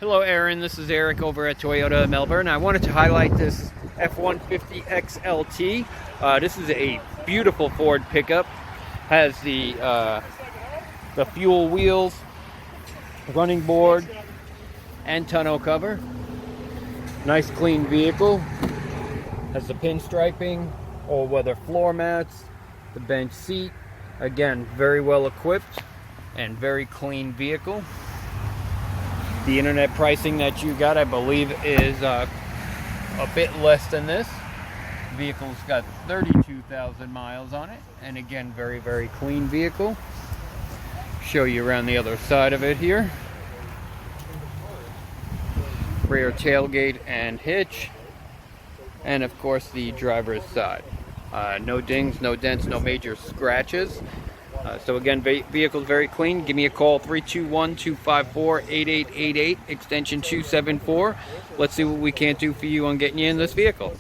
Hello Erin, this is Eric over at Toyota of Melbourne. I wanted to highlight this F150 XLT. This is a beautiful Ford pickup. Has the fuel wheels, running board, and tonneau cover. Nice clean vehicle. Has the pinstriping, all-weather floor mats, the bench seat. Again, very well equipped and very clean vehicle. The internet pricing that you got, I believe, is a bit less than this. The vehicle's got 32,000 miles on it, and again, very, very clean vehicle. Show you around the other side of it here. Rear tailgate and hitch, and of course the driver's side. No dings, no dents, no major scratches. So again, vehicle's very clean. Give me a call, 321-254-8888, extension 274. Let's see what we can do for you on getting you in this vehicle.